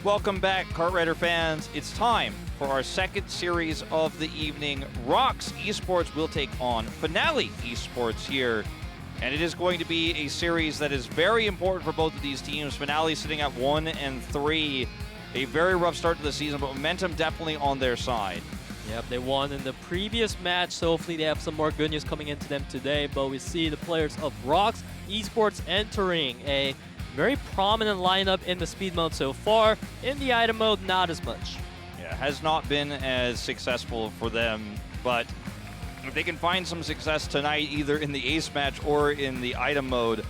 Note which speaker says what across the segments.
Speaker 1: Welcome back, Kart Rider fans. It's time for our second series of the evening. ROX Esports will take on FINALEe-sports here. And it is going to be a series that is very important for both of these teams. FINALEe sitting at 1-3. A very rough start to the season, but momentum definitely on their side.
Speaker 2: Yep, they won in the previous match, so hopefully they have some more good news coming into them today. But we see the players of ROX Esports entering a very prominent lineup in the speed mode so far. In the item mode, not as much.
Speaker 1: Yeah, has not been as successful for them, but if they can find some success tonight, either in the ace match or in the item mode,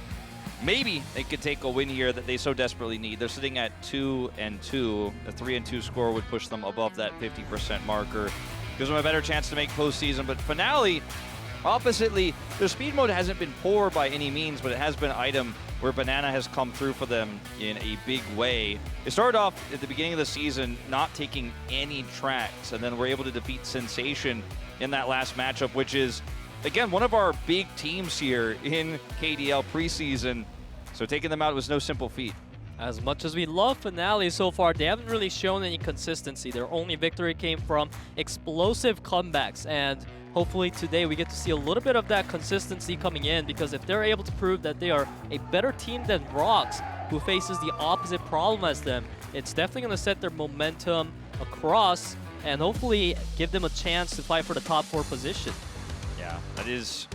Speaker 1: maybe they could take a win here that they so desperately need. They're sitting at 2-2. A 3-2 score would push them above that 50% marker. Gives them a better chance to make postseason, but FINALEe, oppositely, their speed mode hasn't been poor by any means, but it has been item where Banana has come through for them in a big way. They started off at the beginning of the season not taking any tracks, and then were able to defeat Sensation in that last matchup, which is, again, one of our big teams here in KDL Preseason. So taking them out was no simple feat.
Speaker 2: As much as we love FINALEe so far, they haven't really shown any consistency. Their only victory came from explosive comebacks, and hopefully today we get to see a little bit of that consistency coming in, because if they're able to prove that they are a better team than ROX, who faces the opposite problem as them, it's definitely going to set their momentum across and hopefully give them a chance to fight for the top 4 position.
Speaker 1: Yeah, that is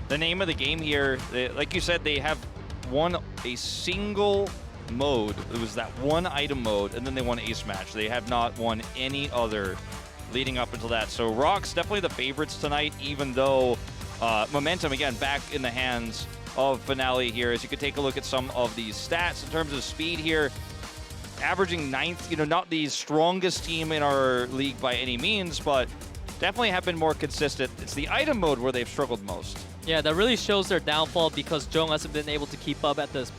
Speaker 1: the name of the game here. Like you said, they have won a single mode. It was that one item mode, and then they won ace match. They have not won any other leading up until that. So ROX definitely the favorites tonight, even though momentum, again, back in the hands of FINALEe here. As you can take a look at some of these stats in terms of speed here, averaging 9th, not the strongest team in our league by any means, but definitely have been more consistent. It's the item mode where they've struggled most.
Speaker 2: Yeah, that really shows their downfall, because Jung hasn't been able to keep up at this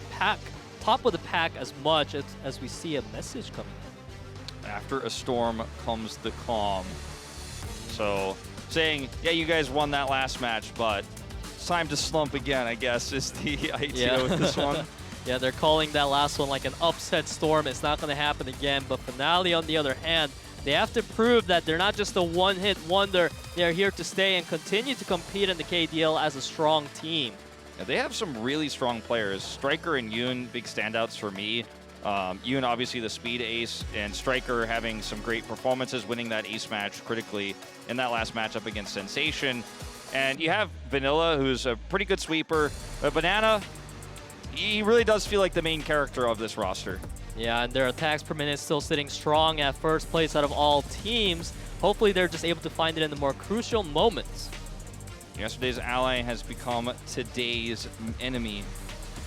Speaker 2: top of the pack as much as we see a message coming in.
Speaker 1: After a storm comes the calm. So saying, yeah, you guys won that last match, but it's time to slump again, I guess, is the idea with this one.
Speaker 2: Yeah, they're calling that last one like an upset storm. It's not going to happen again. But FINALEe, on the other hand, they have to prove that they're not just a one-hit wonder. They're here to stay and continue to compete in the KDL as a strong team.
Speaker 1: Yeah, they have some really strong players. Striker and Yoon, big standouts for me. Yoon, obviously the speed ace, and Striker having some great performances, winning that ace match critically in that last matchup against Sensation. And you have Vanilla, who's a pretty good sweeper. But Banana, he really does feel like the main character of this roster.
Speaker 2: Yeah, and their attacks per minute still sitting strong at first place out of all teams. Hopefully they're just able to find it in the more crucial moments.
Speaker 1: Yesterday's ally has become today's enemy.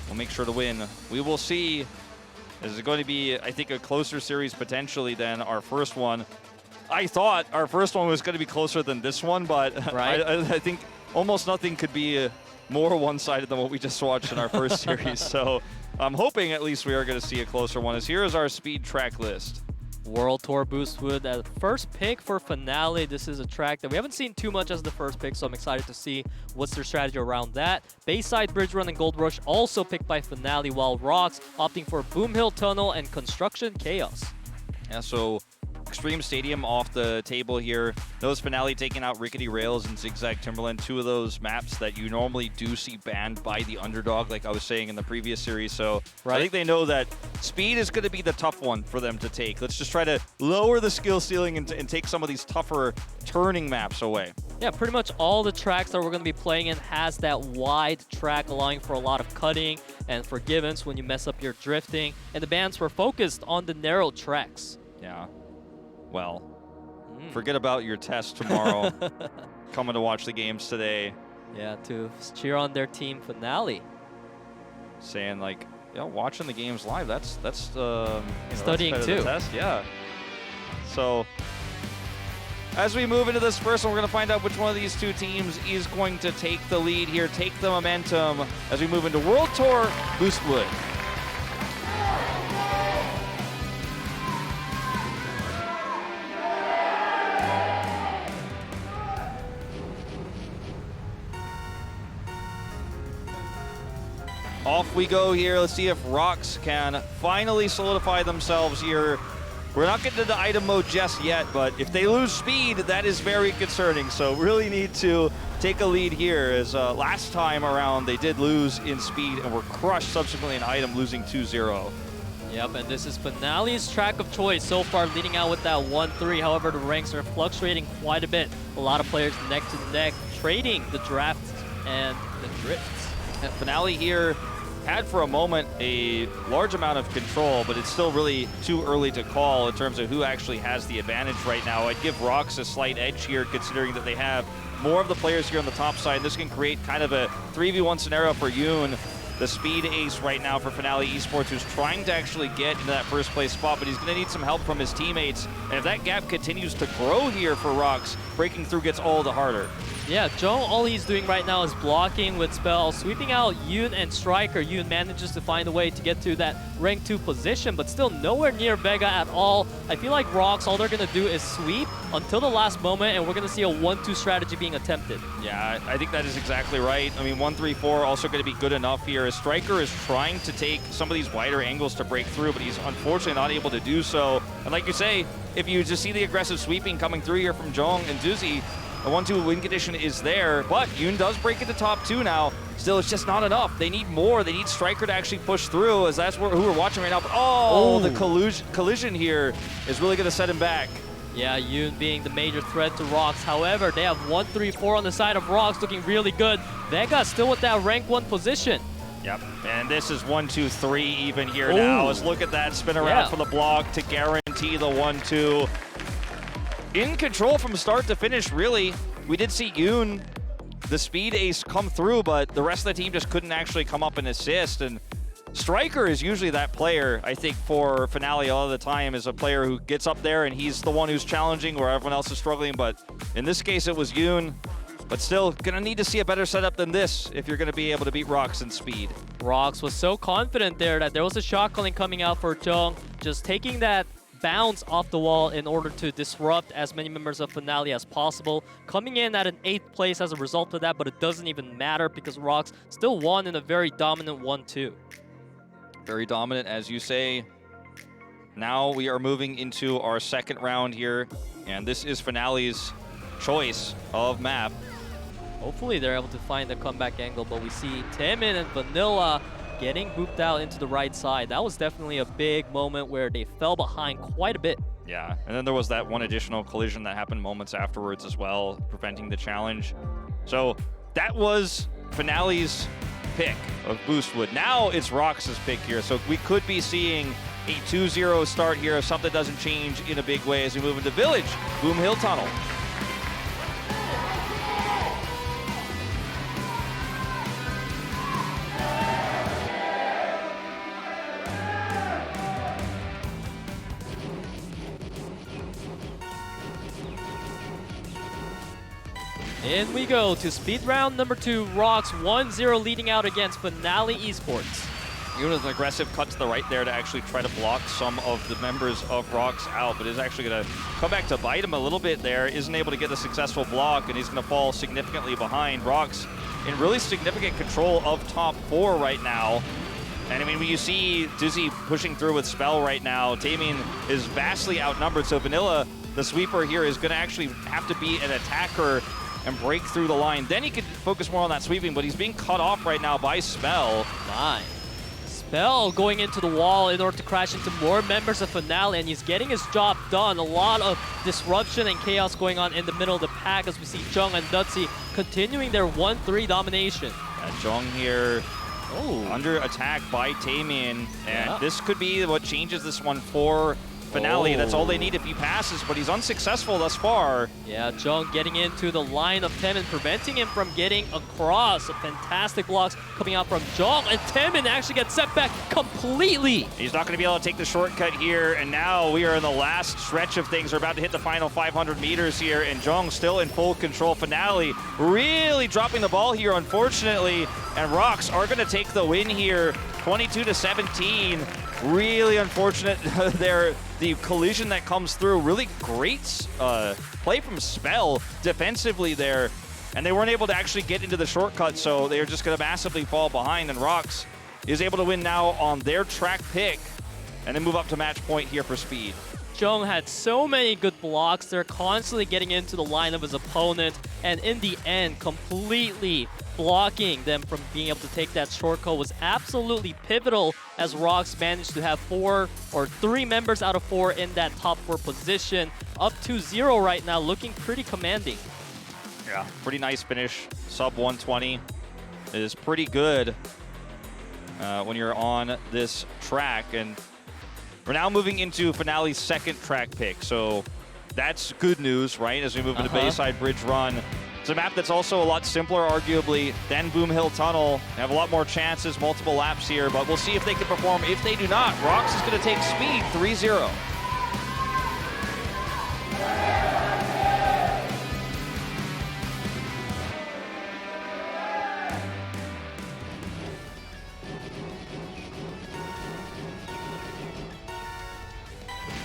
Speaker 1: We'll make sure to win. We will see. This is going to be, I think, a closer series potentially than our first one. I thought our first one was going to be closer than this one, but
Speaker 2: right?
Speaker 1: I think almost nothing could be more one-sided than what we just watched in our first series. So I'm hoping at least we are going to see a closer one. As here is our speed track list.
Speaker 2: World Tour Boostwood at first pick for FINALEe. This is a track that we haven't seen too much as the first pick, so I'm excited to see what's their strategy around that. Bayside Bridge Run and Gold Rush also picked by FINALEe, while ROX opting for Boom Hill Tunnel and Construction Chaos.
Speaker 1: Yeah, so Extreme Stadium off the table here. Those FINALEe taking out Rickety Rails and Zigzag Timberland, 2 of those maps that you normally do see banned by the underdog, like I was saying in the previous series. So right. I think they know that speed is going to be the tough one for them to take. Let's just try to lower the skill ceiling and take some of these tougher turning maps away.
Speaker 2: Yeah, pretty much all the tracks that we're going to be playing in has that wide track, allowing for a lot of cutting and forgiveness when you mess up your drifting. And the bans were focused on the narrow tracks.
Speaker 1: Yeah. Well, forget about your test tomorrow. Coming to watch the games today.
Speaker 2: Yeah, to cheer on their team FINALEe.
Speaker 1: Saying like, watching the games live. That's
Speaker 2: studying
Speaker 1: that's
Speaker 2: too.
Speaker 1: The test, yeah. So as we move into this first one, we're going to find out which one of these two teams is going to take the lead here, take the momentum as we move into World Tour Boostwood. Off we go here. Let's see if ROX can finally solidify themselves here we're not getting to the item mode just yet, but if they lose speed, that is very concerning. So really need to take a lead here, as last time around they did lose in speed and were crushed subsequently in item, losing 2-0.
Speaker 2: Yep, and this is FINALEe's track of choice so far, leading out with that 1-3. However, the ranks are fluctuating quite a bit. A lot of players neck to neck, trading the drafts and the drifts.
Speaker 1: And FINALEe here had for a moment a large amount of control, but it's still really too early to call in terms of who actually has the advantage right now. I'd give ROX a slight edge here, considering that they have more of the players here on the top side. This can create kind of a 3v1 scenario for Yoon, the speed ace right now for FINALEe-sports, who's trying to actually get into that first place spot, but he's going to need some help from his teammates. And if that gap continues to grow here for ROX, breaking through gets all the harder.
Speaker 2: Yeah, Jung, all he's doing right now is blocking with spell, sweeping out Yoon and Striker. Yoon manages to find a way to get to that rank 2 position, but still nowhere near Vega at all. I feel like ROX, all they're going to do is sweep until the last moment, and we're going to see a 1-2 strategy being attempted.
Speaker 1: Yeah, I think that is exactly right. I mean, 1-3-4 also going to be good enough here, as Striker is trying to take some of these wider angles to break through, but he's unfortunately not able to do so. And like you say, if you just see the aggressive sweeping coming through here from Jong and Zuzi, the 1-2 win condition is there, but Yoon does break into top 2 now. Still, it's just not enough. They need more. They need Striker to actually push through, as that's who we're watching right now. But the collision here is really going to set him back.
Speaker 2: Yeah, Yoon being the major threat to ROX. However, they have 1-3-4 on the side of ROX, looking really good. Vega still with that rank 1 position.
Speaker 1: Yep, and this is 1-2-3 even here now. Let's look at that spin around for the block to guarantee the 1-2. In control from start to finish, really. We did see Yoon, the speed ace, come through, but the rest of the team just couldn't actually come up and assist. And Striker is usually that player, I think, for FINALEe all the time, is a player who gets up there and he's the one who's challenging where everyone else is struggling. But in this case, it was Yoon. But still, gonna need to see a better setup than this if you're gonna be able to beat ROX in speed.
Speaker 2: ROX was so confident there that there was a shot calling coming out for Jung, just taking that bounce off the wall in order to disrupt as many members of FINALEe as possible. Coming in at an 8th place as a result of that, but it doesn't even matter because ROX still won in a very dominant 1-2.
Speaker 1: Very dominant, as you say. Now we are moving into our second round here, and this is FINALEe's choice of map.
Speaker 2: Hopefully they're able to find the comeback angle, but we see Taemin and Vanilla getting booped out into the right side. That was definitely a big moment where they fell behind quite a bit.
Speaker 1: Yeah, and then there was that one additional collision that happened moments afterwards as well, preventing the challenge. So that was FINALEe's pick of Boostwood. Now it's ROX's pick here, so we could be seeing a 2-0 start here if something doesn't change in a big way as we move into Village, Boom Hill Tunnel.
Speaker 2: In we go to speed round number 2. ROX 1-0 leading out against FINALEe-sports.
Speaker 1: Even with an aggressive cut to the right there to actually try to block some of the members of ROX out, but is actually going to come back to bite him a little bit there. Isn't able to get a successful block, and he's going to fall significantly behind. ROX in really significant control of top 4 right now. And I mean, when you see Dizzy pushing through with Spell right now, Taemin is vastly outnumbered, so Vanilla, the sweeper here, is going to actually have to be an attacker and break through the line. Then he could focus more on that sweeping, but he's being cut off right now by Spell.
Speaker 2: My. Spell going into the wall in order to crash into more members of FINALEe, and he's getting his job done. A lot of disruption and chaos going on in the middle of the pack as we see Jung and Dutzy continuing their 1-3 domination.
Speaker 1: Jung here under attack by Taemin, and this could be what changes this one for FINALEe. That's all they need if he passes, but he's unsuccessful thus far.
Speaker 2: Yeah, Jung getting into the line of Taemin, preventing him from getting across. Fantastic blocks coming out from Jung, and Taemin actually gets set back completely.
Speaker 1: He's not going to be able to take the shortcut here, and now we are in the last stretch of things. We're about to hit the final 500 meters here, and Jung still in full control. FINALEe really dropping the ball here, unfortunately, and ROX are going to take the win here, 22-17. Really unfortunate there. The collision that comes through, really great play from Spell defensively there. And they weren't able to actually get into the shortcut, so they're just going to massively fall behind. And ROX is able to win now on their track pick and then move up to match point here for speed.
Speaker 2: Jung had so many good blocks. They're constantly getting into the line of his opponent, and in the end, completely blocking them from being able to take that short call was absolutely pivotal, as ROX managed to have 3 members out of 4 in that top 4 position. Up 2-0 right now, looking pretty commanding.
Speaker 1: Yeah, pretty nice finish. Sub 120 is pretty good when you're on this track. And we're now moving into FINALEe's second track pick. So that's good news, right? As we move into Bayside Bridge Run. It's a map that's also a lot simpler, arguably, than Boom Hill Tunnel. They have a lot more chances, multiple laps here, but we'll see if they can perform. If they do not, ROX is going to take speed 3-0.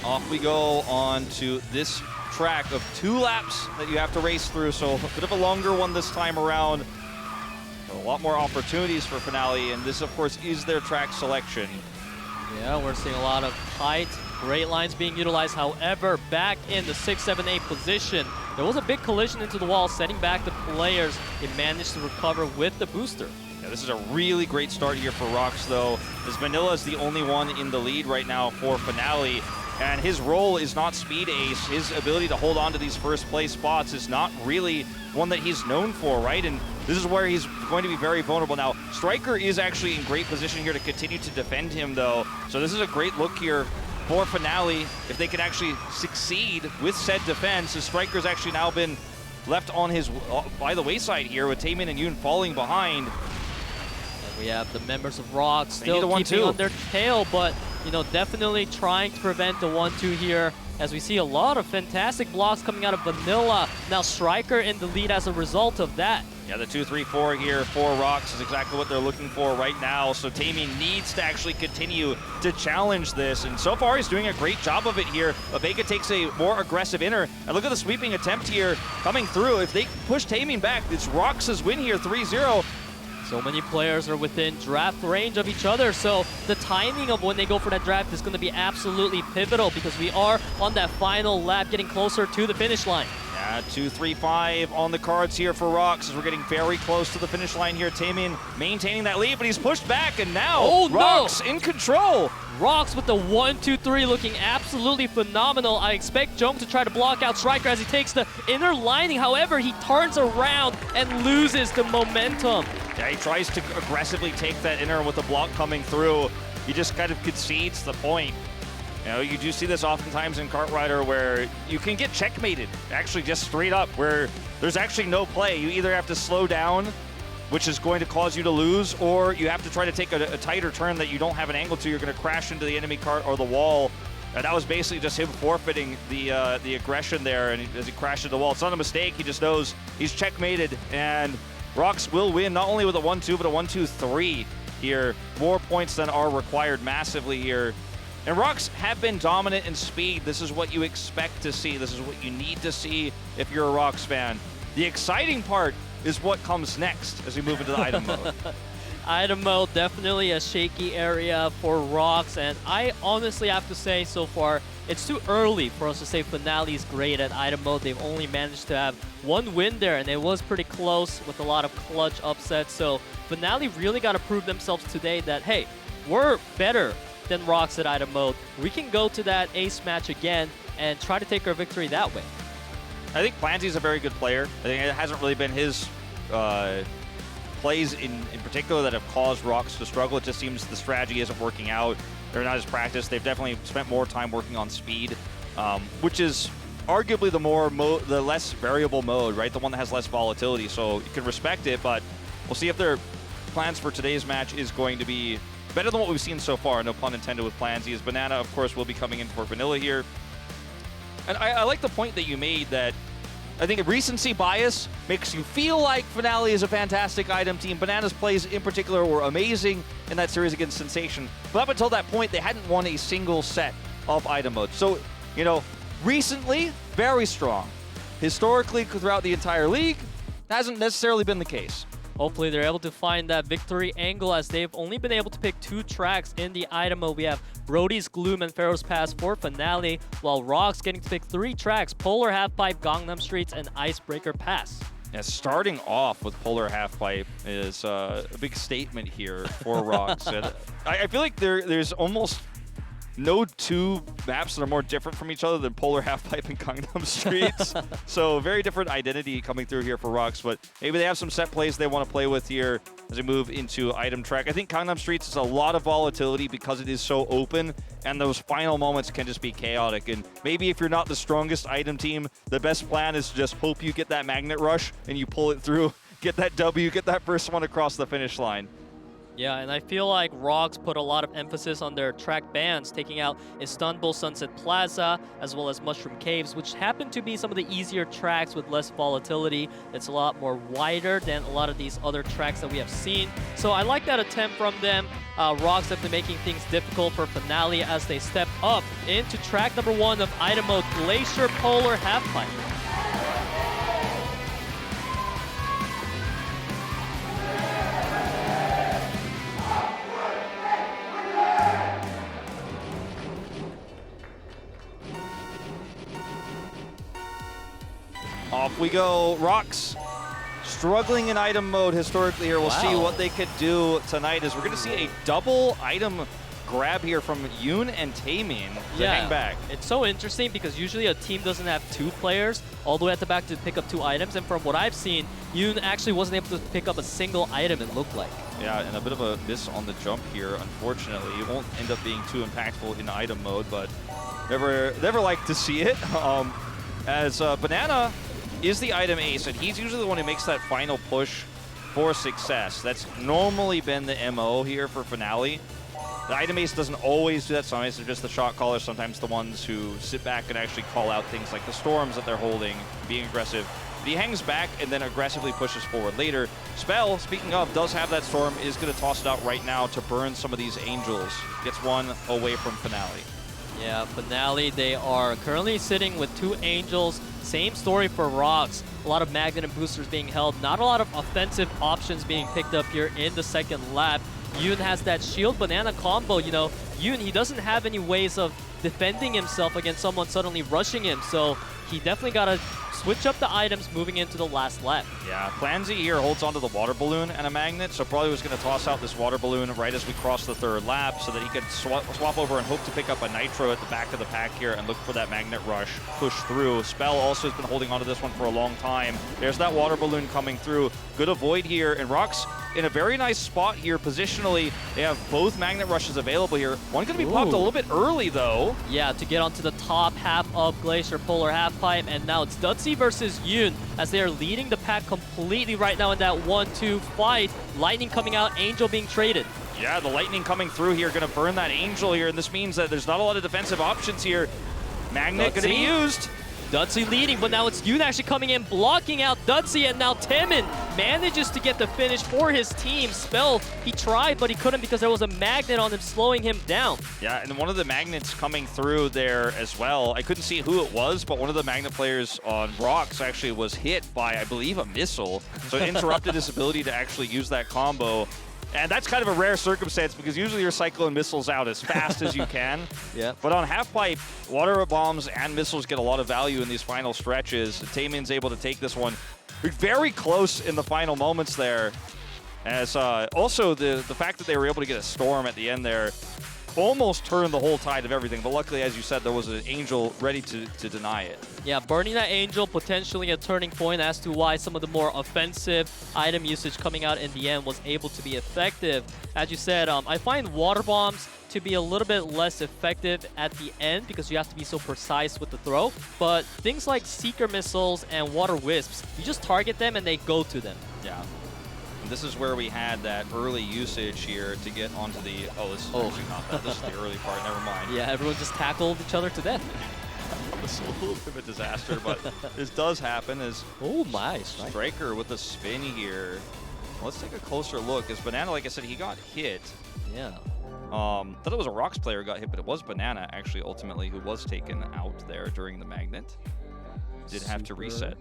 Speaker 1: Off we go on to this track of 2 laps that you have to race through, so a bit of a longer one this time around. A lot more opportunities for FINALEe, and this, of course, is their track selection.
Speaker 2: Yeah, we're seeing a lot of tight, great lines being utilized. However, back in the 6, 7, 8 position, there was a big collision into the wall, setting back the players. They managed to recover with the booster.
Speaker 1: Yeah, this is a really great start here for ROX, though, as Vanilla is the only one in the lead right now for FINALEe. And his role is not speed ace. His ability to hold on to these first place spots is not really one that he's known for, right? And this is where he's going to be very vulnerable. Now, Striker is actually in great position here to continue to defend him, though. So this is a great look here for FINALEe if they can actually succeed with said defense. As Striker's actually now been left on his by the wayside here with Taemin and Yoon falling behind.
Speaker 2: And we have the members of ROX still keeping on their tail, but you know, definitely trying to prevent the 1-2 here, as we see a lot of fantastic blocks coming out of Vanilla. Now Striker in the lead as a result of that.
Speaker 1: Yeah, the 2-3-4 here for ROX is exactly what they're looking for right now. So Taemin needs to actually continue to challenge this, and so far he's doing a great job of it here. But Vega takes a more aggressive inner, and look at the sweeping attempt here coming through. If they push Taemin back, it's ROX's win here, 3-0.
Speaker 2: So many players are within draft range of each other, so the timing of when they go for that draft is going to be absolutely pivotal, because we are on that final lap, getting closer to the finish line.
Speaker 1: Yeah, 2-3-5 on the cards here for ROX, as we're getting very close to the finish line here. Taemin maintaining that lead, but he's pushed back, and now ROX in control.
Speaker 2: ROX with the 1-2-3 looking absolutely phenomenal. I expect Jung to try to block out Striker as he takes the inner lining. However, he turns around and loses the momentum.
Speaker 1: Yeah, he tries to aggressively take that inner with the block coming through. He just kind of concedes the point. You know, you do see this oftentimes in Kart Rider where you can get checkmated, actually just straight up, where there's actually no play. You either have to slow down, which is going to cause you to lose, or you have to try to take a tighter turn that you don't have an angle to. You're going to crash into the enemy cart or the wall. And that was basically just him forfeiting the aggression there, and as he crashed into the wall. It's not a mistake. He just knows he's checkmated, and ROX will win not only with a 1-2, but a 1-2-3 here. More points than are required massively here. And ROX have been dominant in speed. This is what you expect to see. This is what you need to see if you're a ROX fan. The exciting part is what comes next as we move into the item mode.
Speaker 2: Item mode, definitely a shaky area for ROX, and I honestly have to say so far, it's too early for us to say FINALEe's great at item mode. They've only managed to have 1 win there, and it was pretty close with a lot of clutch upsets. So FINALEe really got to prove themselves today that, hey, we're better than ROX at item mode. We can go to that ace match again and try to take our victory that way.
Speaker 1: I think Planty's a very good player. I think it hasn't really been his plays in particular that have caused ROX to struggle. It just seems the strategy isn't working out. They're not as practiced. They've definitely spent more time working on speed, which is arguably the less variable mode, right? The one that has less volatility. So you can respect it, but we'll see if their plans for today's match is going to be better than what we've seen so far. No pun intended with Plansy, as Banana, of course, will be coming in for Vanilla here. And I like the point that you made that I think recency bias makes you feel like FINALEe is a fantastic item team. Banana's plays in particular were amazing in that series against Sensation. But up until that point, they hadn't won a single set of item mode. So, you know, recently, very strong. Historically, throughout the entire league, hasn't necessarily been the case.
Speaker 2: hopefully they're able to find that victory angle, as they've only been able to pick 2 tracks in the item mode. We have Brody's Gloom and Pharaoh's Pass for FINALEe, while ROX getting to pick 3 tracks: Polar Halfpipe, Gangnam Streets, and Icebreaker Pass.
Speaker 1: Yeah, starting off with Polar Halfpipe is a big statement here for ROX. And I feel like there's almost no 2 maps that are more different from each other than Polar Halfpipe and Gangnam Streets. So very different identity coming through here for ROX, but maybe they have some set plays they want to play with here as we move into item track. I think Gangnam Streets is a lot of volatility because it is so open, and those final moments can just be chaotic. And maybe if you're not the strongest item team, the best plan is to just hope you get that magnet rush and you pull it through, get that W, get that first one across the finish line.
Speaker 2: Yeah, and I feel like ROX put a lot of emphasis on their track bans, taking out Istanbul Sunset Plaza as well as Mushroom Caves, which happen to be some of the easier tracks with less volatility. It's a lot more wider than a lot of these other tracks that we have seen. So I like that attempt from them. ROX definitely making things difficult for FINALEe as they step up into track number 1 of item mode, Glacier Polar Halfpipe.
Speaker 1: Off we go. ROX struggling in item mode historically here. We'll see what they could do tonight, as we're going to see a double item grab here from Yoon and Taemin to hang back.
Speaker 2: It's so interesting because usually a team doesn't have 2 players all the way at the back to pick up 2 items, and from what I've seen, Yoon actually wasn't able to pick up a single item, it looked like.
Speaker 1: Yeah, and a bit of a miss on the jump here, unfortunately. It won't end up being too impactful in item mode, but never like to see it. As Banana is the item ace, and he's usually the one who makes that final push for success. That's normally been the MO here for FINALEe. The item ace doesn't always do that. Sometimes they're just the shot callers, sometimes the ones who sit back and actually call out things like the storms that they're holding, being aggressive. But he hangs back and then aggressively pushes forward later. Spell, speaking of, does have that storm, is going to toss it out right now to burn some of these angels. Gets one away from FINALEe.
Speaker 2: Yeah, FINALEe, they are currently sitting with 2 angels. Same story for ROX. A lot of magnet and boosters being held. Not a lot of offensive options being picked up here in the second lap. Yoon has that shield banana combo. You know, Yoon, he doesn't have any ways of defending himself against someone suddenly rushing him. So he definitely got to switch up the items moving into the last lap.
Speaker 1: Yeah, Plan Z here holds onto the water balloon and a magnet, so probably was going to toss out this water balloon right as we cross the 3rd lap so that he could swap over and hope to pick up a nitro at the back of the pack here and look for that magnet rush, push through. Spell also has been holding onto this one for a long time. There's that water balloon coming through. Good avoid here, and ROX in a very nice spot here positionally. They have both magnet rushes available here. One going to be popped a little bit early, though.
Speaker 2: Yeah, to get onto the top half of Glacier Polar Halfpipe, and now it's Dutsy versus Yoon as they are leading the pack completely right now in that 1-2 fight. Lightning coming out, Angel being traded.
Speaker 1: Yeah, the Lightning coming through here, going to burn that Angel here, and this means that there's not a lot of defensive options here. Magnet going to be used.
Speaker 2: Dutsy leading, but now it's Yoon actually coming in, blocking out Dutsy, and now Taemin manages to get the finish for his team. Spell, he tried, but he couldn't because there was a magnet on him, slowing him down. Yeah, and one of the magnets coming through there as well. I couldn't see who it was, but one of the magnet players on ROX actually was hit by, I believe, a missile. So it interrupted his ability to actually use that combo. And that's kind of a rare circumstance because usually you're cycling missiles out as fast as you can. Yeah. But on Halfpipe, water bombs and missiles get a lot of value in these final stretches. Taemin's able to take this one very close in the final moments there. As also the fact that they were able to get a storm at the end there almost turned the whole tide of everything. But luckily, as you said, there was an Angel ready to deny it. Yeah, burning that Angel, potentially a turning point as to why some of the more offensive item usage coming out in the end was able to be effective. As you said, I find water bombs to be a little bit less effective at the end because you have to be so precise with the throw. But things like Seeker missiles and water wisps, you just target them and they go to them. Yeah. And this is where we had that early usage here to get onto the... Oh, this is actually not that. This is the early part. Never mind. Yeah, everyone just tackled each other to death. It's a little bit of a disaster, but this does happen as... Oh, nice. Striker with a spin here. Let's take a closer look. As Banana, like I said, he got hit. Yeah. Thought it was a ROX player who got hit, but it was Banana, actually, ultimately, who was taken out there during the magnet. Did have to reset.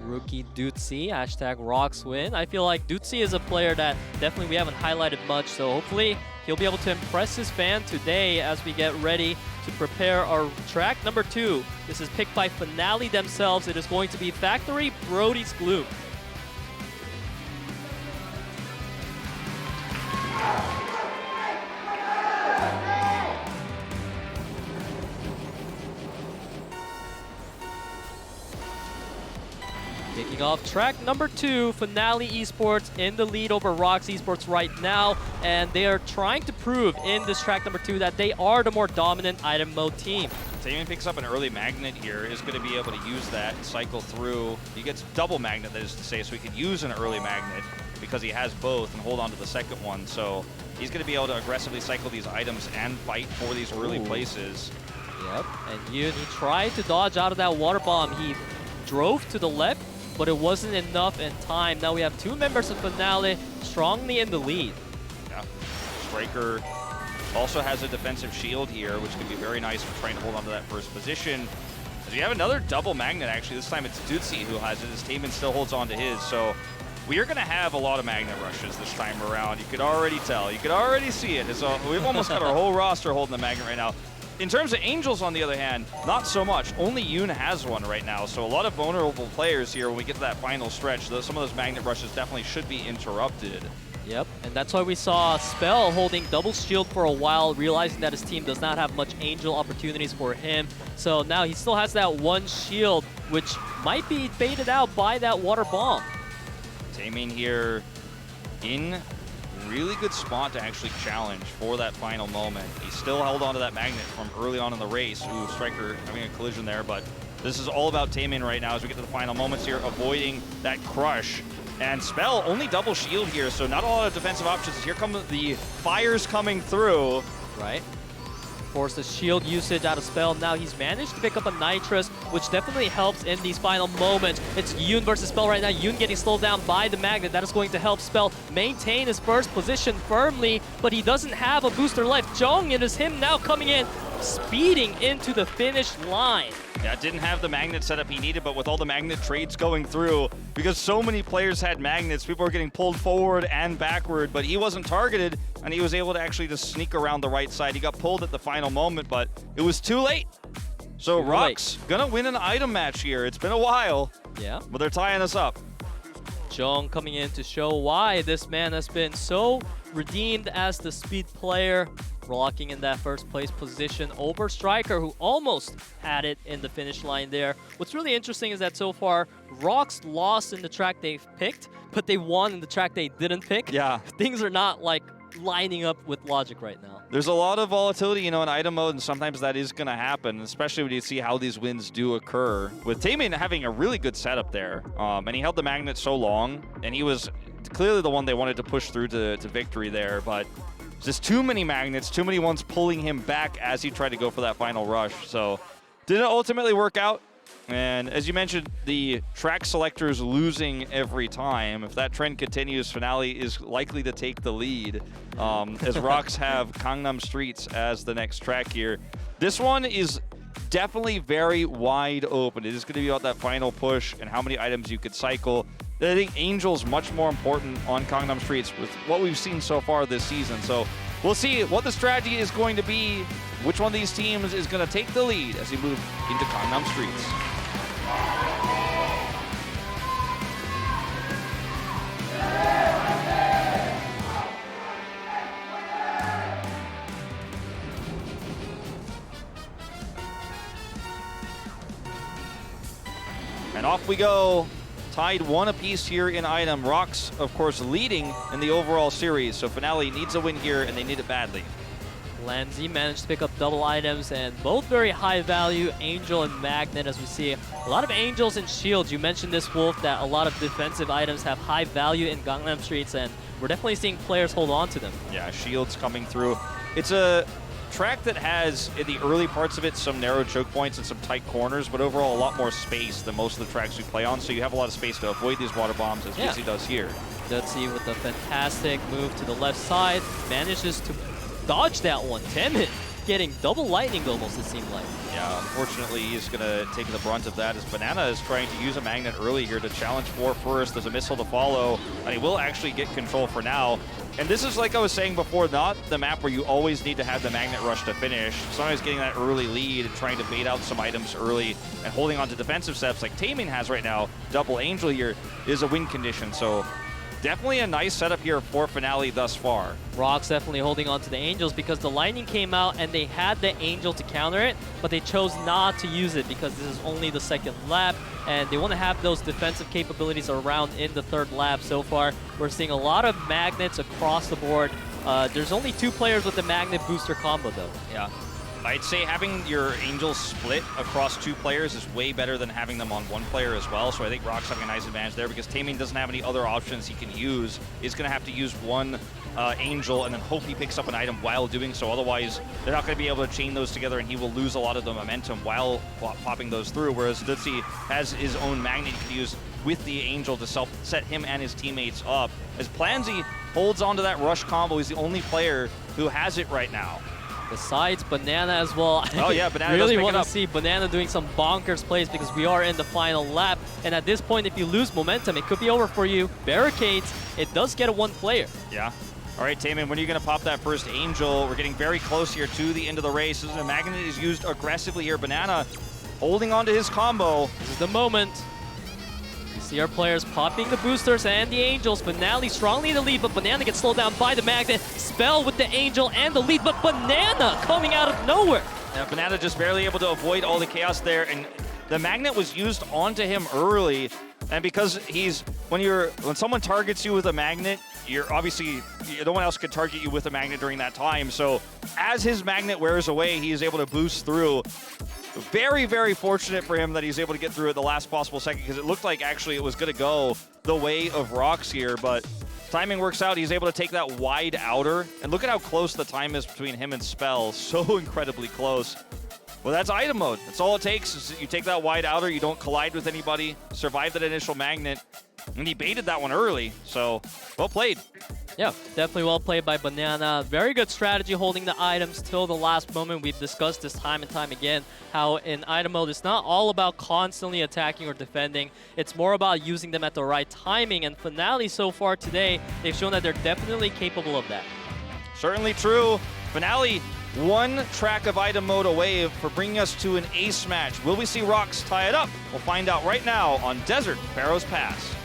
Speaker 2: Rookie Dootsie, hashtag ROX win. I feel like Dootsie is a player that definitely we haven't highlighted much, so hopefully he'll be able to impress his fan today as we get ready to prepare our track number 2. This is picked by FINALEe themselves. It is going to be Factory Brody's Gloom. Kicking off track number 2, FINALEe-sports in the lead over ROX esports right now, and they are trying to prove in this track number 2 that they are the more dominant item mode team.
Speaker 1: Taemin picks up an early magnet here, is going to be able to use that and cycle through. He gets double magnet, that is to say, so he could use an early magnet because he has both and hold on to the second one. So he's going to be able to aggressively cycle these items and fight for these early places.
Speaker 2: Yep, and Yoon, he tried to dodge out of that water bomb. He drove to the left, but it wasn't enough in time. Now we have 2 members of FINALEe strongly in the lead.
Speaker 1: Yeah, Striker also has a defensive shield here, which can be very nice for trying to hold on to that first position. As we have another double magnet, actually. This time it's Dootsie who has it, as Taemin still holds on to his. So we are going to have a lot of magnet rushes this time around. You could already tell. You could already see it. So we've almost got our whole roster holding the magnet right now. In terms of Angels, on the other hand, not so much. Only Yoon has one right now, so a lot of vulnerable players here when we get to that final stretch. Some of those magnet rushes definitely should be interrupted.
Speaker 2: Yep, and that's why we saw Spell holding double shield for a while, realizing that his team does not have much Angel opportunities for him. So now he still has that one shield, which might be baited out by that water bomb.
Speaker 1: Taemin here in really good spot to actually challenge for that final moment. He still held on to that magnet from early on in the race. Ooh, Striker having a collision there, but this is all about Taemin right now as we get to the final moments here, avoiding that crush. And Spell only double shield here, so not a lot of defensive options. Here come the fires coming through.
Speaker 2: Right. Force the shield usage out of Spell. Now he's managed to pick up a Nitrous, which definitely helps in these final moments. It's Yoon versus Spell right now. Yoon getting slowed down by the magnet. That is going to help Spell maintain his first position firmly, but he doesn't have a booster left. Jong, it is him now coming in, speeding into the finish line.
Speaker 1: Yeah, didn't have the magnet setup he needed, but with all the magnet trades going through, because so many players had magnets, people were getting pulled forward and backward, but he wasn't targeted, and he was able to actually just sneak around the right side. He got pulled at the final moment, but it was too late. So ROX gonna win an item match here. It's been a while,
Speaker 2: yeah,
Speaker 1: but they're tying us up.
Speaker 2: Jong coming in to show why this man has been so redeemed as the speed player, rocking in that first place position over Striker, who almost had it in the finish line there. What's really interesting is that so far, ROX lost in the track they've picked, but they won in the track they didn't pick.
Speaker 1: Yeah.
Speaker 2: Things are not like lining up with logic right now.
Speaker 1: There's a lot of volatility, you know, in item mode, and sometimes that is going to happen, especially when you see how these wins do occur. With Taemin having a really good setup there, and he held the magnet so long, and he was clearly the one they wanted to push through to victory there, but just too many magnets, too many ones pulling him back as he tried to go for that final rush. So didn't ultimately work out. And as you mentioned, the track selectors losing every time. If that trend continues, FINALEe is likely to take the lead, as ROX have Gangnam Streets as the next track here. This one is definitely very wide open. It is going to be about that final push and how many items you could cycle. I think Angel's much more important on Gangnam Streets with what we've seen so far this season. So we'll see what the strategy is going to be, which one of these teams is going to take the lead as we move into Gangnam Streets. And off we go. Tied 1 apiece here in item. ROX, of course, leading in the overall series. So FINALEe needs a win here, and they need it badly.
Speaker 2: Lanzi managed to pick up double items, and both very high value, Angel and Magnet, as we see. A lot of Angels and Shields. You mentioned this, Wolf, that a lot of defensive items have high value in Gangnam Streets, and we're definitely seeing players hold on to them.
Speaker 1: Yeah, Shields coming through. It's a track that has, in the early parts of it, some narrow choke points and some tight corners, but overall a lot more space than most of the tracks we play on, so you have a lot of space to avoid these water bombs, as Fizzy does here.
Speaker 2: Dootsie with a fantastic move to the left side, manages to dodge that one. Taemin getting double lightning almost, it seemed like.
Speaker 1: Yeah, unfortunately, he's going to take the brunt of that as Banana is trying to use a magnet early here to challenge for first. There's a missile to follow, and he will actually get control for now. And this is, like I was saying before, not the map where you always need to have the magnet rush to finish. Sometimes getting that early lead and trying to bait out some items early and holding on to defensive steps like Taemin has right now, double Angel here, is a win condition. So definitely a nice setup here for FINALEe thus far.
Speaker 2: ROX definitely holding on to the Angels because the Lightning came out and they had the Angel to counter it, but they chose not to use it because this is only the second lap, and they want to have those defensive capabilities around in the third lap. So far, we're seeing a lot of magnets across the board. There's only 2 players with the magnet booster combo, though.
Speaker 1: Yeah. I'd say having your Angels split across 2 players is way better than having them on 1 player as well. So I think ROX having a nice advantage there because Taemin doesn't have any other options he can use. He's going to have to use 1 Angel and then hope he picks up an item while doing so. Otherwise, they're not going to be able to chain those together and he will lose a lot of the momentum while popping those through. Whereas Dutzy has his own magnet he can use with the Angel to set him and his teammates up. As Plansy holds on to that rush combo, he's the only player who has it right now.
Speaker 2: Besides Banana as well.
Speaker 1: Oh yeah, Banana
Speaker 2: really
Speaker 1: does
Speaker 2: want to see Banana doing some bonkers plays because we are in the final lap. And at this point, if you lose momentum, it could be over for you. Barricades, it does get a 1 player.
Speaker 1: Yeah. All right, Taemin, when are you going to pop that first Angel? We're getting very close here to the end of the race. The magnet is used aggressively here. Banana holding on to his combo.
Speaker 2: This is the moment. You see our players popping the boosters and the Angels. FINALEe strongly in the lead, but Banana gets slowed down by the magnet. Spell with the Angel and the lead, but Banana coming out of nowhere.
Speaker 1: Yeah, Banana just barely able to avoid all the chaos there, and the magnet was used onto him early. And because when someone targets you with a magnet, you're obviously, no one else could target you with a magnet during that time. So as his magnet wears away, he is able to boost through. Very, very fortunate for him that he's able to get through at the last possible second because it looked like actually it was going to go the way of ROX here, but timing works out. He's able to take that wide outer, and look at how close the time is between him and Spell. So incredibly close. Well, that's item mode. That's all it takes. Is you take that wide outer, you don't collide with anybody, survive that initial magnet, and he baited that one early. So, well played.
Speaker 2: Yeah, definitely well played by Banana. Very good strategy holding the items till the last moment. We've discussed this time and time again, how in item mode, it's not all about constantly attacking or defending. It's more about using them at the right timing. And FINALEe so far today, they've shown that they're definitely capable of that.
Speaker 1: Certainly true. FINALEe 1 track of item mode away for bringing us to an ace match. Will we see ROX tie it up? We'll find out right now on Desert Pharaoh's Pass.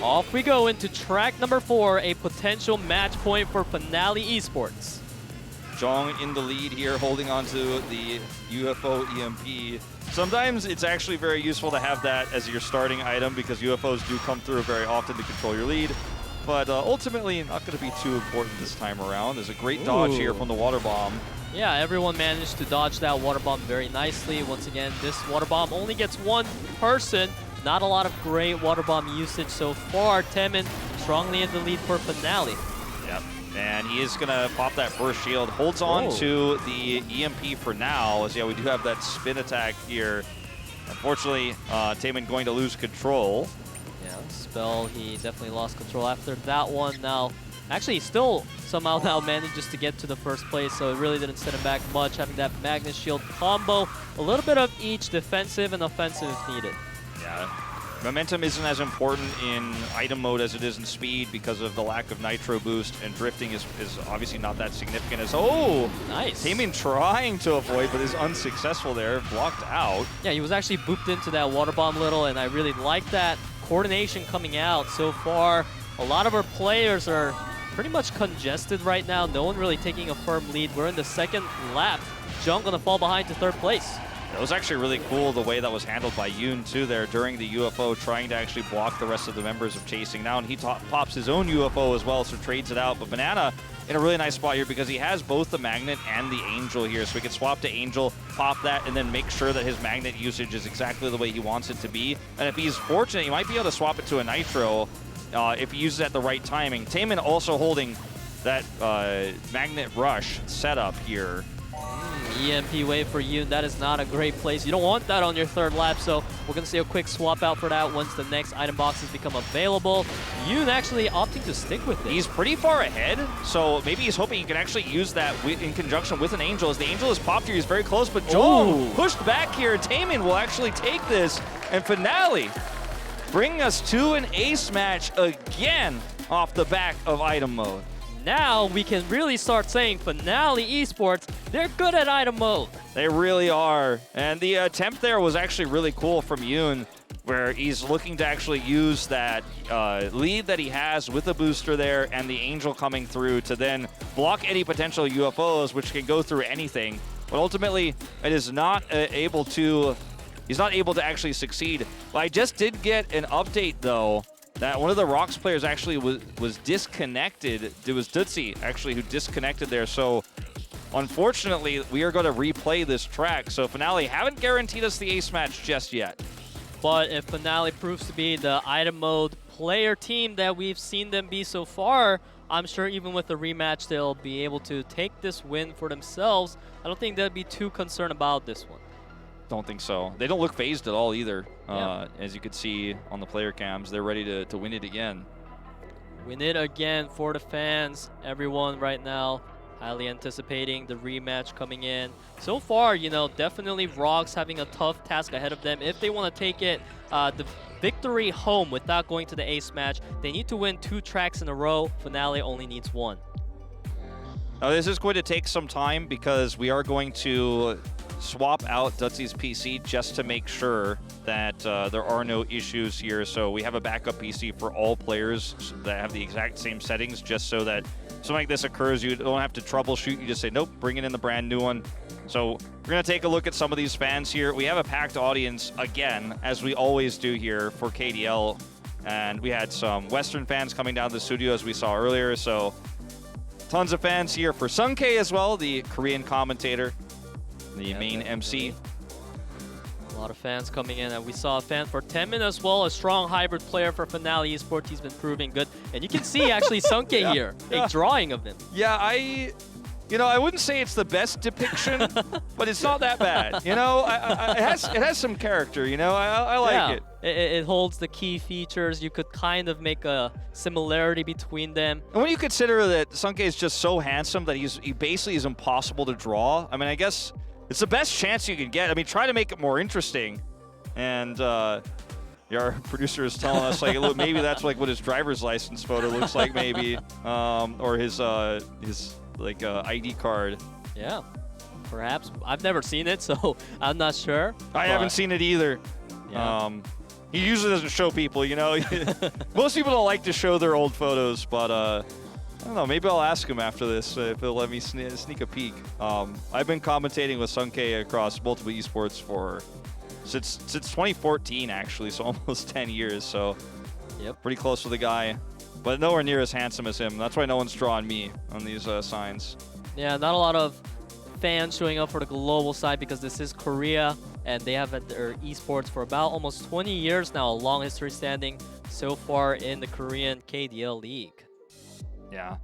Speaker 2: Off we go into track number 4, a potential match point for FINALEe-sports.
Speaker 1: Jong in the lead here, holding on to the UFO EMP. Sometimes it's actually very useful to have that as your starting item because UFOs do come through very often to control your lead. But ultimately, not going to be too important this time around. There's a great dodge here from the water bomb.
Speaker 2: Yeah, everyone managed to dodge that water bomb very nicely. Once again, this water bomb only gets 1 person. Not a lot of great water bomb usage so far. Taemin strongly in the lead for FINALEe.
Speaker 1: Yep, and he is going to pop that first shield. Holds on to the EMP for now, as yeah, we do have that spin attack here. Unfortunately, Taemin going to lose control.
Speaker 2: Yeah, Spell, he definitely lost control after that one. Now, actually, he still somehow now manages to get to the first place, so it really didn't set him back much, having that Magnet Shield combo. A little bit of each defensive and offensive if needed.
Speaker 1: Yeah, momentum isn't as important in item mode as it is in speed because of the lack of nitro boost, and drifting is obviously not that significant as, oh!
Speaker 2: Nice.
Speaker 1: Taemin trying to avoid, but is unsuccessful there, blocked out.
Speaker 2: Yeah, he was actually booped into that water bomb little, and I really like that coordination coming out so far. A lot of our players are pretty much congested right now. No one really taking a firm lead. We're in the second lap. Jung gonna fall behind to third place.
Speaker 1: It was actually really cool the way that was handled by Yoon too there during the UFO, trying to actually block the rest of the members of Chasing Now, and he pops his own UFO as well, so trades it out. But Banana in a really nice spot here because he has both the Magnet and the Angel here, so he can swap to Angel, pop that, and then make sure that his Magnet usage is exactly the way he wants it to be. And if he's fortunate, he might be able to swap it to a Nitro if he uses it at the right timing. Taemin also holding that Magnet Rush setup here.
Speaker 2: EMP wave for Yoon. That is not a great place. You don't want that on your third lap, so we're going to see a quick swap out for that once the next item boxes become available. Yoon actually opting to stick with it.
Speaker 1: He's pretty far ahead, so maybe he's hoping he can actually use that in conjunction with an Angel. As the Angel is popped here, he's very close, but Jong pushed back here. Taemin will actually take this, and FINALEe bring us to an ace match again off the back of item mode.
Speaker 2: Now we can really start saying FINALEe-sports, they're good at item mode.
Speaker 1: They really are. And the attempt there was actually really cool from Yoon, where he's looking to actually use that lead that he has with the booster there and the Angel coming through to then block any potential UFOs, which can go through anything. But ultimately, it is not able to, he's not able to actually succeed. But I just did get an update, though, that one of the ROX players actually was disconnected. It was Dutzy, actually, who disconnected there. So, unfortunately, we are going to replay this track. So, FINALEe haven't guaranteed us the ace match just yet.
Speaker 2: But if FINALEe proves to be the item mode player team that we've seen them be so far, I'm sure even with the rematch, they'll be able to take this win for themselves. I don't think they'll be too concerned about this one.
Speaker 1: Don't think so. They don't look phased at all either.
Speaker 2: Yeah.
Speaker 1: As you could see on the player cams, they're ready to win it again.
Speaker 2: Win it again for the fans. Everyone right now highly anticipating the rematch coming in. So far, you know, definitely ROX having a tough task ahead of them. If they want to take it, the victory home without going to the ace match, they need to win 2 tracks in a row. FINALEe only needs 1.
Speaker 1: Now, this is going to take some time because we are going to swap out Dutzy's PC just to make sure that there are no issues here. So we have a backup PC for all players that have the exact same settings, just so that something like this occurs, you don't have to troubleshoot. You just say, nope, bring it in the brand new one. So we're going to take a look at some of these fans here. We have a packed audience again, as we always do here for KDL. And we had some Western fans coming down to the studio, as we saw earlier. So tons of fans here for SUNGBIN as well, the Korean commentator, the main MC.
Speaker 2: A lot of fans coming in, and we saw a fan for Taemin as well, a strong hybrid player for FINALEe-sports. He's been proving good. And you can see actually SUNGBIN here, a drawing of him.
Speaker 1: Yeah, I wouldn't say it's the best depiction, but it's not that bad. You know, it has some character, you know, I like it.
Speaker 2: It holds the key features. You could kind of make a similarity between them.
Speaker 1: And when you consider that SUNGBIN is just so handsome that he basically is impossible to draw, I mean, I guess it's the best chance you can get. I mean, try to make it more interesting. And our producer is telling us, like, look, maybe that's like what his driver's license photo looks like, maybe, or his like ID card.
Speaker 2: Yeah, perhaps. I've never seen it, so I'm not sure.
Speaker 1: I haven't seen it either.
Speaker 2: Yeah.
Speaker 1: He usually doesn't show people, you know. Most people don't like to show their old photos, but I don't know. Maybe I'll ask him after this if he'll let me sneak a peek. I've been commentating with SUNGBIN across multiple esports since 2014, actually, so almost 10 years. So, pretty close with the guy, but nowhere near as handsome as him. That's why no one's drawing me on these signs.
Speaker 2: Yeah, not a lot of fans showing up for the global side because this is Korea, and they have their esports for about almost 20 years now, a long history standing so far in the Korean KDL League.
Speaker 1: Yeah.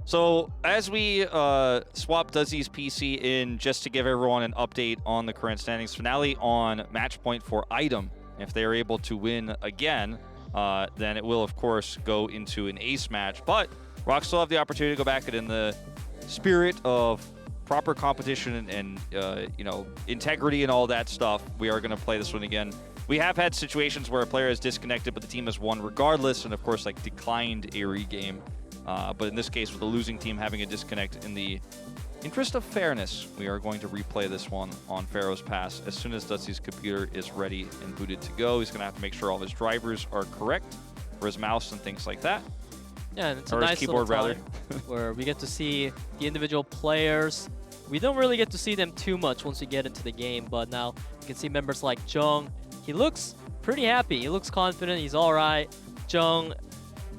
Speaker 1: So as we swap Dutzy's PC in, just to give everyone an update on the current standings, FINALEe on match point for item. If they are able to win again, then it will, of course, go into an ace match. But ROX still have the opportunity to go back, and in the spirit of proper competition and you know, integrity and all that stuff, we are going to play this one again. We have had situations where a player is disconnected, but the team has won regardless, and of course, like, declined a regame. But in this case, with the losing team having a disconnect, in the interest of fairness, we are going to replay this one on Pharaoh's Pass. As soon as Dutzy's computer is ready and booted to go, he's going to have to make sure all his drivers are correct for his mouse and things like that.
Speaker 2: Yeah, and it's a nice keyboard, little time where we get to see the individual players. We don't really get to see them too much once we get into the game, but now you can see members like Jung. He looks pretty happy. He looks confident. He's all right. Jung,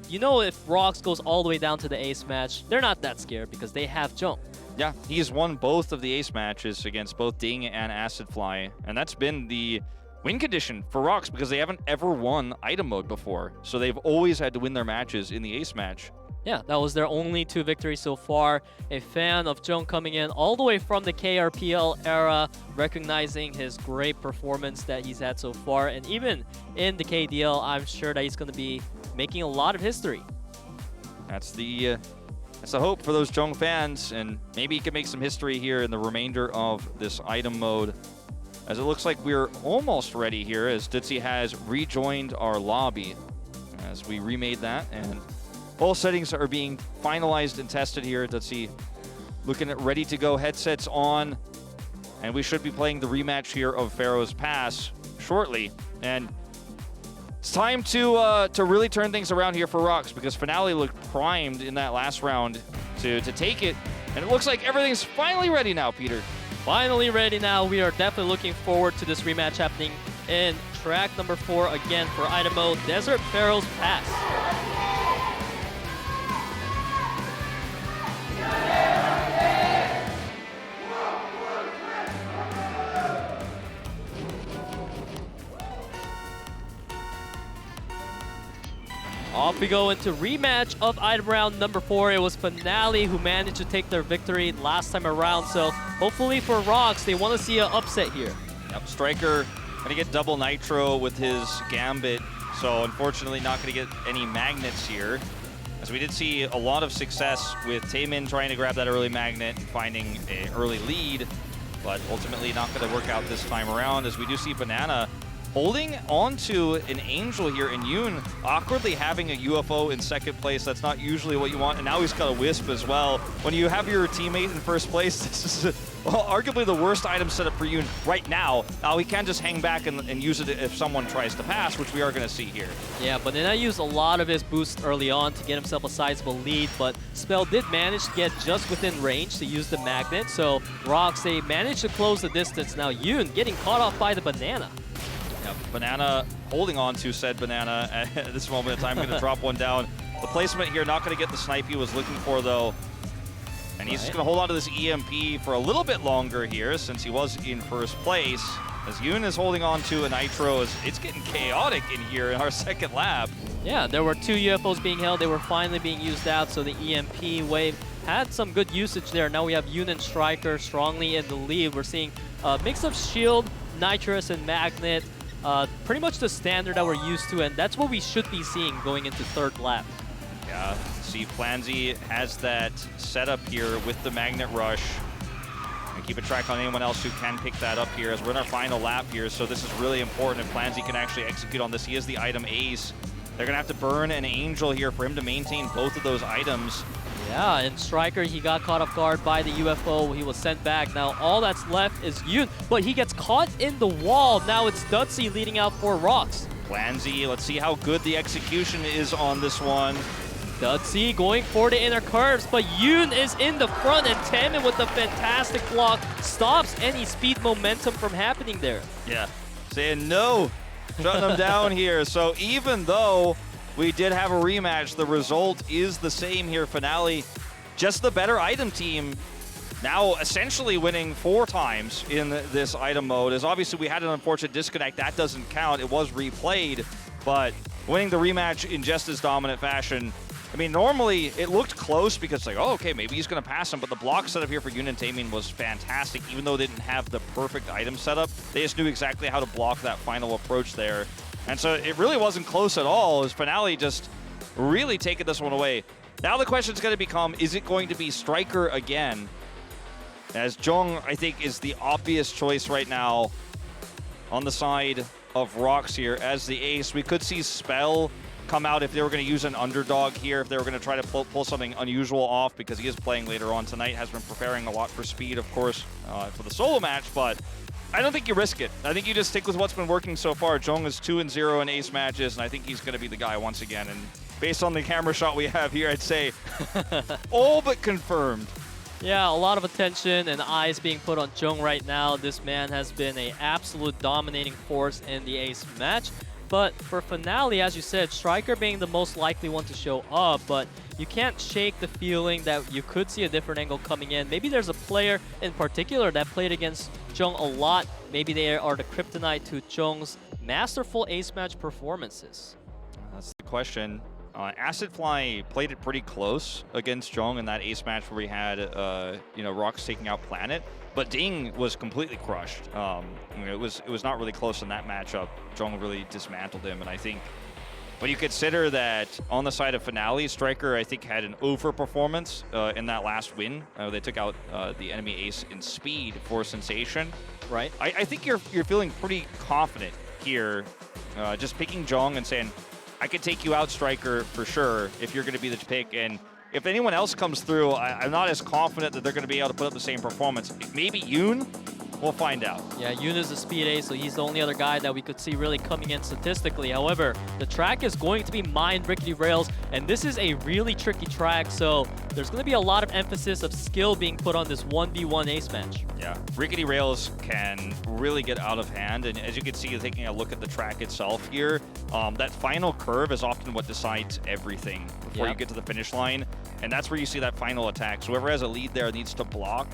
Speaker 2: you know, if ROX goes all the way down to the ace match, they're not that scared because they have Jung.
Speaker 1: Yeah, he's won both of the ace matches against both Ding and Acid Fly, and that's been the win condition for ROX because they haven't ever won item mode before. So they've always had to win their matches in the ace match.
Speaker 2: Yeah, that was their only 2 victories so far. A fan of Jung coming in all the way from the KRPL era, recognizing his great performance that he's had so far. And even in the KDL, I'm sure that he's going to be making a lot of history.
Speaker 1: That's the hope for those Jung fans, and maybe he can make some history here in the remainder of this item mode. As it looks like we're almost ready here, as Ditzy has rejoined our lobby as we remade that, and all settings are being finalized and tested here. Ditzy looking at ready to go, headsets on, and we should be playing the rematch here of Pharaoh's Pass shortly. And it's time to really turn things around here for ROX, because FINALEe looked primed in that last round to take it, and it looks like everything's finally ready now, Peter.
Speaker 2: Finally ready now. We are definitely looking forward to this rematch happening in track number 4 again for item mode, Desert Pharaoh's Pass. Off we go into rematch of item round number 4. It was FINALEe who managed to take their victory last time around, so hopefully for ROX, they want to see an upset here.
Speaker 1: Yep, Striker going to get double nitro with his Gambit, so unfortunately not going to get any magnets here. As we did see a lot of success with Taemin trying to grab that early magnet and finding an early lead, but ultimately not going to work out this time around, as we do see Banana holding on to an Angel here, and Yoon awkwardly having a UFO in second place. That's not usually what you want, and now he's got a Wisp as well. When you have your teammate in first place, this is arguably the worst item setup for Yoon right now. Now he can just hang back and use it if someone tries to pass, which we are going to see here.
Speaker 2: Yeah, but then I used a lot of his boost early on to get himself a sizable lead, but Spell did manage to get just within range to use the magnet, so ROX, they managed to close the distance. Now Yoon getting caught off by the Banana.
Speaker 1: Yep, Banana holding on to said Banana at this moment in time. Going to drop one down. The placement here not going to get the snipe he was looking for, though. And he's just going to hold on to this EMP for a little bit longer here, since he was in first place. As Yoon is holding on to a Nitro, as it's getting chaotic in here in our second lap.
Speaker 2: Yeah, there were 2 UFOs being held. They were finally being used out, so the EMP wave had some good usage there. Now we have Yoon and Striker strongly in the lead. We're seeing a mix of shield, nitrous, and magnet. Pretty much the standard that we're used to, and that's what we should be seeing going into third lap.
Speaker 1: Yeah, see, FNL has that setup here with the Magnet Rush. And keep a track on anyone else who can pick that up here, as we're in our final lap here, so this is really important if FNL can actually execute on this. He is the item ace. They're going to have to burn an Angel here for him to maintain both of those items.
Speaker 2: Yeah, and Striker, he got caught off guard by the UFO. He was sent back. Now all that's left is Yoon, but he gets caught in the wall. Now it's Ditzy leading out for ROX.
Speaker 1: FNL, let's see how good the execution is on this one.
Speaker 2: Ditzy going for the inner curves, but Yoon is in the front, and Taemin with the fantastic block stops any speed momentum from happening there.
Speaker 1: Yeah, saying no, shutting them down here. So even though we did have a rematch, the result is the same here. FINALEe, just the better item team, now essentially winning 4 times in this item mode. As obviously we had an unfortunate disconnect, that doesn't count. It was replayed, but winning the rematch in just as dominant fashion. I mean, normally it looked close because like, oh, okay, maybe he's going to pass him, but the block setup here for Yoon and Taemin was fantastic. Even though they didn't have the perfect item setup, they just knew exactly how to block that final approach there. And so it really wasn't close at all, as FINALEe just really taking this one away. Now the question's going to become, is it going to be Striker again? As Jung, I think, is the obvious choice right now on the side of ROX here as the ace. We could see Spell come out if they were going to use an underdog here, if they were going to try to pull something unusual off, because he is playing later on tonight, has been preparing a lot for speed, of course, for the solo match, but I don't think you risk it. I think you just stick with what's been working so far. Jung is 2-0 in ace matches, and I think he's going to be the guy once again. And based on the camera shot we have here, I'd say all but confirmed.
Speaker 2: Yeah, a lot of attention and eyes being put on Jung right now. This man has been an absolute dominating force in the ace match. But for FINALEe, as you said, Striker being the most likely one to show up, but you can't shake the feeling that you could see a different angle coming in. Maybe there's a player in particular that played against Jung a lot. Maybe they are the kryptonite to Jung's masterful ace match performances.
Speaker 1: That's the question. Acidfly played it pretty close against Jong in that ace match where we had, ROX taking out Planet. But Ding was completely crushed. It was not really close in that matchup. Jong really dismantled him, and I think when you consider that on the side of FINALEe, Striker, I think, had an overperformance in that last win. They took out the enemy ace in speed for Sensation.
Speaker 2: Right.
Speaker 1: I think you're feeling pretty confident here, just picking Jong and saying, I could take you out, Striker, for sure, if you're going to be the pick. And if anyone else comes through, I'm not as confident that they're going to be able to put up the same performance. Maybe Yoon? We'll find out.
Speaker 2: Yeah, Yoon is a speed ace, so he's the only other guy that we could see really coming in statistically. However, the track is going to be mined rickety rails, and this is a really tricky track, so there's going to be a lot of emphasis of skill being put on this 1v1 ace match.
Speaker 1: Yeah, rickety rails can really get out of hand, and as you can see, taking a look at the track itself here, that final curve is often what decides everything before you get to the finish line, and that's where you see that final attack. So whoever has a lead there needs to block.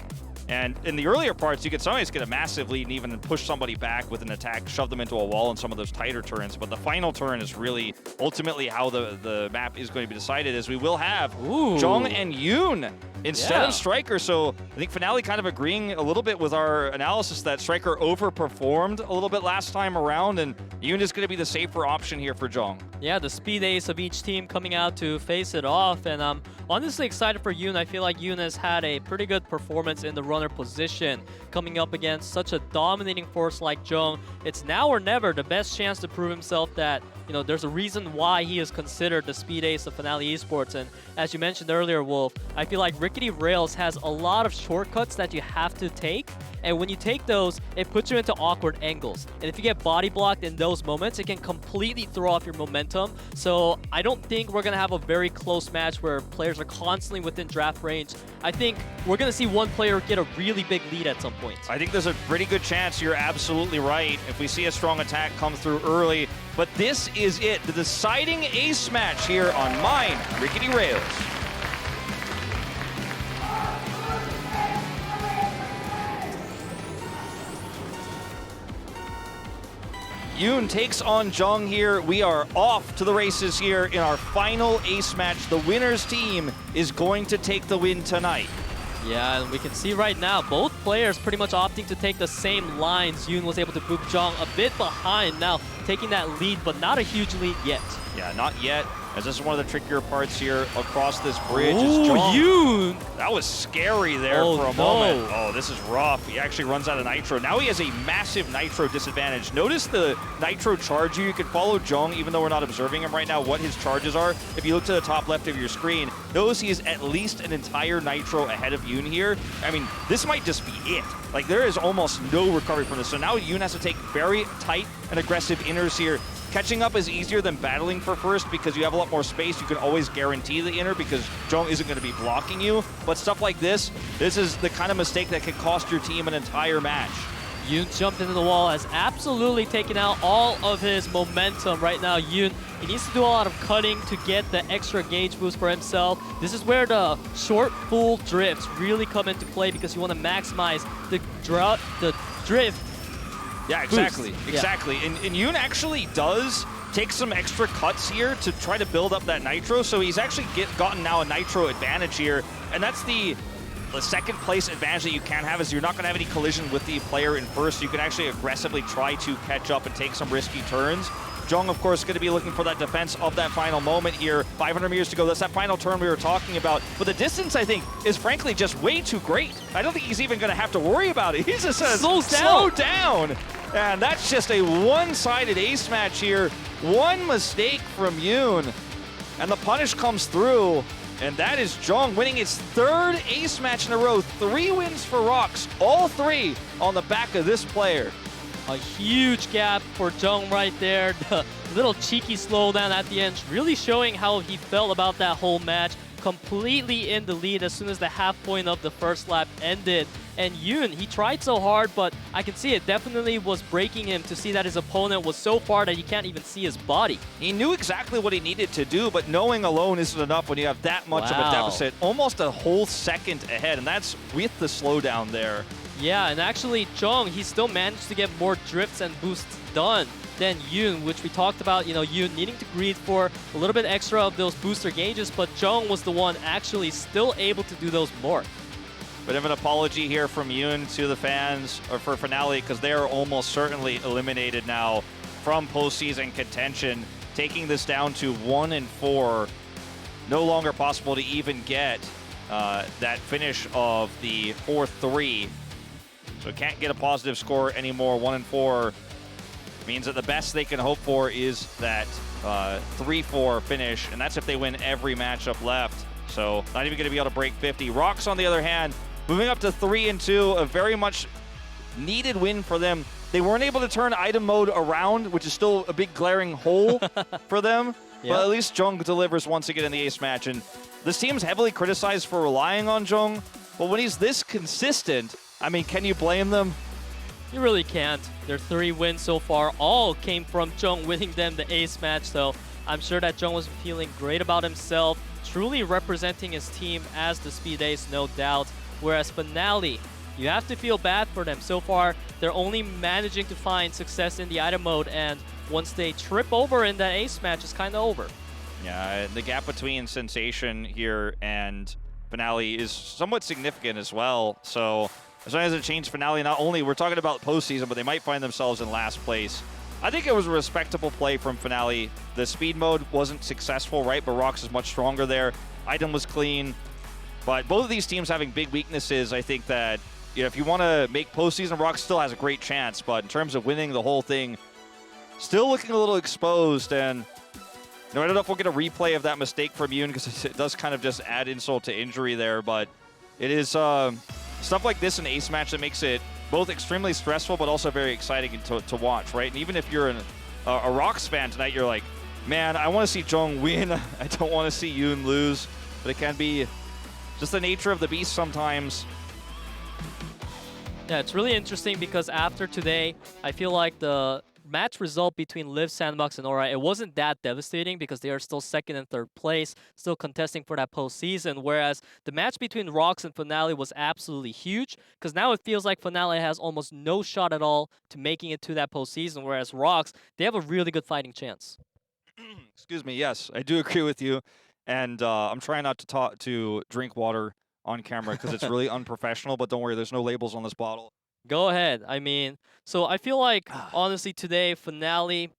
Speaker 1: And in the earlier parts, you could sometimes get a massive lead and even push somebody back with an attack, shove them into a wall in some of those tighter turns. But the final turn is really ultimately how the map is going to be decided, as we will have Jong and Yoon instead of Striker. So I think FINALEe kind of agreeing a little bit with our analysis that Striker overperformed a little bit last time around, and Yoon is going to be the safer option here for Jong.
Speaker 2: Yeah, the speed ace of each team coming out to face it off, and I'm honestly excited for Yoon. I feel like Yoon has had a pretty good performance in the runner position, coming up against such a dominating force like Jong. It's now or never, the best chance to prove himself that, there's a reason why he is considered the speed ace of FINALEe-sports. And as you mentioned earlier, Wolf, I feel like rickety rails has a lot of shortcuts that you have to take. And when you take those, it puts you into awkward angles. And if you get body blocked in those moments, it can completely throw off your momentum. So I don't think we're going to have a very close match where players are constantly within draft range. I think we're going to see one player get a really big lead at some point.
Speaker 1: I think there's a pretty good chance you're absolutely right if we see a strong attack come through early. But this is it, the deciding ace match here on Mine Rickety Rails. Yoon takes on Jong here. We are off to the races here in our final ace match. The winner's team is going to take the win tonight.
Speaker 2: Yeah, and we can see right now, both players pretty much opting to take the same lines. Yoon was able to boop Jong a bit behind, now taking that lead, but not a huge lead yet.
Speaker 1: Yeah, not yet, as this is one of the trickier parts here across this bridge.
Speaker 2: Ooh, Yoon!
Speaker 1: That was scary there for a moment. Oh, this is rough. He actually runs out of nitro. Now he has a massive nitro disadvantage. Notice the nitro charge here. You can follow Jong, even though we're not observing him right now, what his charges are. If you look to the top left of your screen, notice he is at least an entire nitro ahead of Yoon here. I mean, this might just be it. Like, there is almost no recovery from this. So now Yoon has to take very tight and aggressive inners here. Catching up is easier than battling for first because you have a lot more space. You can always guarantee the inner because Jong isn't going to be blocking you. But stuff like this is the kind of mistake that can cost your team an entire match.
Speaker 2: Yoon jumped into the wall, has absolutely taken out all of his momentum right now. Yoon, he needs to do a lot of cutting to get the extra gauge boost for himself. This is where the short full drifts really come into play because you want to maximize the drift.
Speaker 1: Yeah, exactly.
Speaker 2: Boost.
Speaker 1: Exactly.
Speaker 2: Yeah.
Speaker 1: And Yoon actually does take some extra cuts here to try to build up that nitro. So he's actually gotten now a nitro advantage here. And that's the second place advantage that you can have, is you're not going to have any collision with the player in first. You can actually aggressively try to catch up and take some risky turns. Jong, of course, going to be looking for that defense of that final moment here. 500 meters to go. That's that final turn we were talking about. But the distance, I think, is frankly just way too great. I don't think he's even going to have to worry about it. He just says, slow down. And that's just a one-sided ace match here. One mistake from Yoon. And the punish comes through. And that is Jong winning his third ace match in a row. 3 wins for ROX, all 3 on the back of this player.
Speaker 2: A huge gap for Jong right there. The little cheeky slowdown at the end, really showing how he felt about that whole match. Completely in the lead as soon as the half point of the first lap ended. And Yoon, he tried so hard, but I can see it definitely was breaking him to see that his opponent was so far that he can't even see his body.
Speaker 1: He knew exactly what he needed to do, but knowing alone isn't enough when you have that much of a deficit. Almost a whole second ahead, and that's with the slowdown there.
Speaker 2: Yeah, and actually, Jung, he still managed to get more drifts and boosts done than Yoon, which we talked about, Yoon needing to greed for a little bit extra of those booster gauges, but Jung was the one actually still able to do those more.
Speaker 1: Bit of an apology here from Yoon to the fans, or for FINALEe, because they are almost certainly eliminated now from postseason contention, taking this down to 1-4. No longer possible to even get that finish of the 4-3. So can't get a positive score anymore. 1-4 means that the best they can hope for is that 3-4 finish, and that's if they win every matchup left. So not even going to be able to break 50. ROX, on the other hand, moving up to 3-2, a very much needed win for them. They weren't able to turn item mode around, which is still a big glaring hole for them. Yep. But at least Jung delivers once again in the ace match. And this team's heavily criticized for relying on Jung, but when he's this consistent, I mean, can you blame them?
Speaker 2: You really can't. Their 3 wins so far all came from Jung winning them the ace match, so I'm sure that Jung was feeling great about himself, truly representing his team as the speed ace, no doubt. Whereas FINALEe, you have to feel bad for them. So far, they're only managing to find success in the item mode, and once they trip over in that ace match, it's kind of over.
Speaker 1: Yeah, the gap between Sensation here and FINALEe is somewhat significant as well. So as long as it changes FINALEe, not only we're talking about postseason, but they might find themselves in last place. I think it was a respectable play from FINALEe. The speed mode wasn't successful, right? But ROX is much stronger there. Item was clean. But both of these teams having big weaknesses, I think that if you want to make postseason, ROX still has a great chance. But in terms of winning the whole thing, still looking a little exposed. And I don't know if we'll get a replay of that mistake from Yoon, because it does kind of just add insult to injury there. But it is stuff like this in ace match that makes it both extremely stressful, but also very exciting to watch, right? And even if you're a ROX fan tonight, you're like, man, I want to see Jung win. I don't want to see Yoon lose. But it can be just the nature of the beast sometimes.
Speaker 2: Yeah, it's really interesting because after today, I feel like the match result between Liv, SANDBOX, and Aura, it wasn't that devastating because they are still 2nd and 3rd place, still contesting for that postseason, whereas the match between ROX and FINALEe was absolutely huge because now it feels like FINALEe has almost no shot at all to making it to that postseason, whereas ROX, they have a really good fighting chance.
Speaker 1: Excuse me, yes, I do agree with you, and I'm trying not to drink water on camera because it's really unprofessional, but don't worry, there's no labels on this bottle.
Speaker 2: Go ahead. I mean, so I feel like, honestly, today, FINALEe,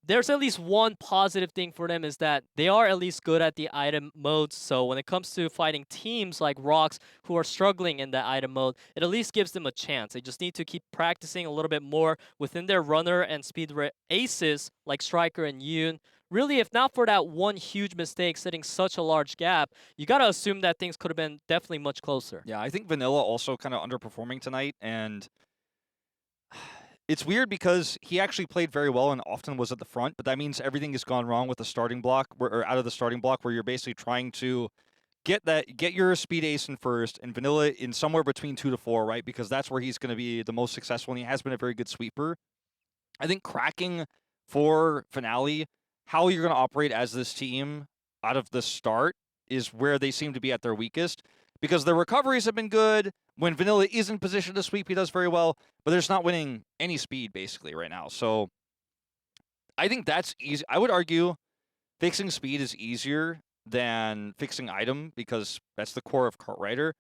Speaker 2: there's at least one positive thing for them is that they are at least good at the item modes. So when it comes to fighting teams like ROX who are struggling in that item mode, it at least gives them a chance. They just need to keep practicing a little bit more within their runner and speed aces like Striker and Yoon. Really, if not for that one huge mistake setting such a large gap, you got to assume that things could have been definitely much closer.
Speaker 1: Yeah, I think Vanilla also kind of underperforming tonight, and it's weird because he actually played very well and often was at the front, but that means everything has gone wrong with the starting block, or out of the starting block, where you're basically trying to get your speed ace in first and Vanilla in somewhere between 2 to 4, right? Because that's where he's going to be the most successful, and he has been a very good sweeper. I think cracking for FINALEe, how you're going to operate as this team out of the start is where they seem to be at their weakest, because their recoveries have been good. When Vanilla is in position to sweep, he does very well, but they're just not winning any speed basically right now. So I think that's easy. I would argue fixing speed is easier than fixing item because that's the core of Cartwriter.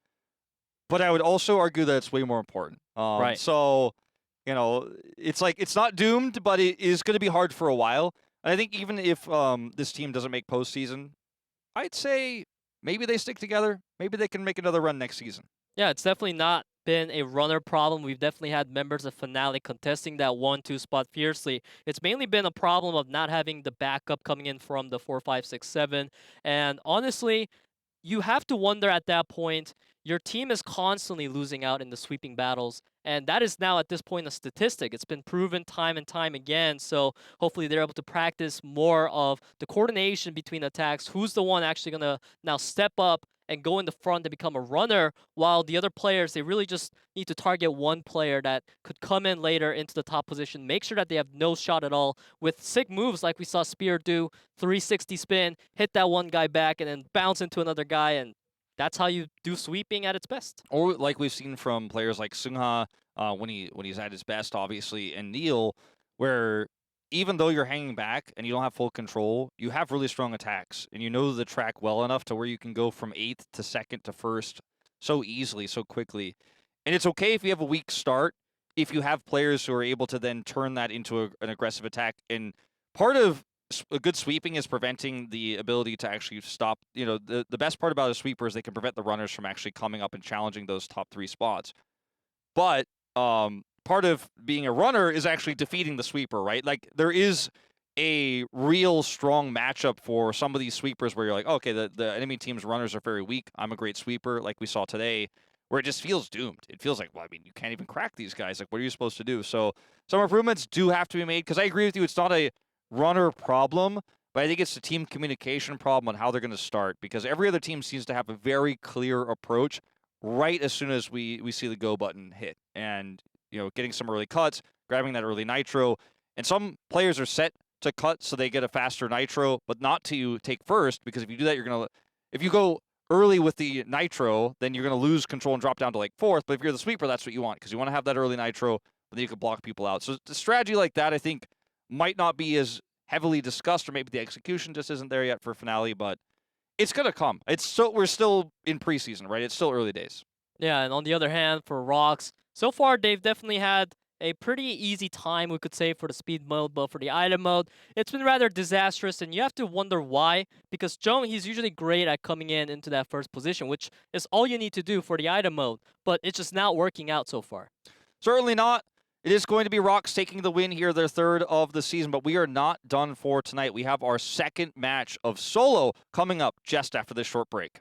Speaker 1: But I would also argue that it's way more important.
Speaker 2: Right.
Speaker 1: So, it's like it's not doomed, but it is going to be hard for a while. And I think even if this team doesn't make postseason, I'd say maybe they stick together. Maybe they can make another run next season.
Speaker 2: Yeah, it's definitely not been a runner problem. We've definitely had members of FINALEe contesting that 1-2 spot fiercely. It's mainly been a problem of not having the backup coming in from the 4, 5, 6, 7. And honestly, you have to wonder at that point, your team is constantly losing out in the sweeping battles. And that is now at this point a statistic. It's been proven time and time again. So hopefully they're able to practice more of the coordination between attacks. Who's the one actually going to now step up and go in the front and become a runner, while the other players, they really just need to target one player that could come in later into the top position, make sure that they have no shot at all with sick moves like we saw Spear do, 360 spin, hit that one guy back, and then bounce into another guy and that's how you do sweeping at its best.
Speaker 1: Or like we've seen from players like Sungha when he's at his best, obviously, and NEAL, where even though you're hanging back and you don't have full control, you have really strong attacks, and you know the track well enough to where you can go from 8th to 2nd to 1st so easily, so quickly. And it's okay if you have a weak start, if you have players who are able to then turn that into an aggressive attack. And part of a good sweeping is preventing the ability to actually stop. You know, the best part about a sweeper is they can prevent the runners from actually coming up and challenging those top 3 spots. But part of being a runner is actually defeating the sweeper, right? Like, there is a real strong matchup for some of these sweepers where you're like, okay, the enemy team's runners are very weak. I'm a great sweeper, like we saw today, where it just feels doomed. It feels like, well, I mean, you can't even crack these guys. Like, what are you supposed to do? So some improvements do have to be made, because I agree with you. It's not a runner problem, but I think it's the team communication problem on how they're going to start, because every other team seems to have a very clear approach right as soon as we see the go button hit. And, you know, getting some early cuts, grabbing that early nitro. And some players are set to cut so they get a faster nitro, but not to take first, because if you do that, if you go early with the nitro, then you're going to lose control and drop down to like 4th. But if you're the sweeper, that's what you want, because you want to have that early nitro, but then you can block people out. So the strategy like that, I think, might not be as heavily discussed, or maybe the execution just isn't there yet for FINALEe, but it's going to come. We're still in preseason, right? It's still early days.
Speaker 2: Yeah, and on the other hand, for ROX, so far they've definitely had a pretty easy time, we could say, for the speed mode, but for the item mode, it's been rather disastrous, and you have to wonder why, because Jung, he's usually great at coming into that first position, which is all you need to do for the item mode, but it's just not working out so far.
Speaker 1: Certainly not. It is going to be ROX taking the win here, their 3rd of the season, but we are not done for tonight. We have our 2nd match of solo coming up just after this short break.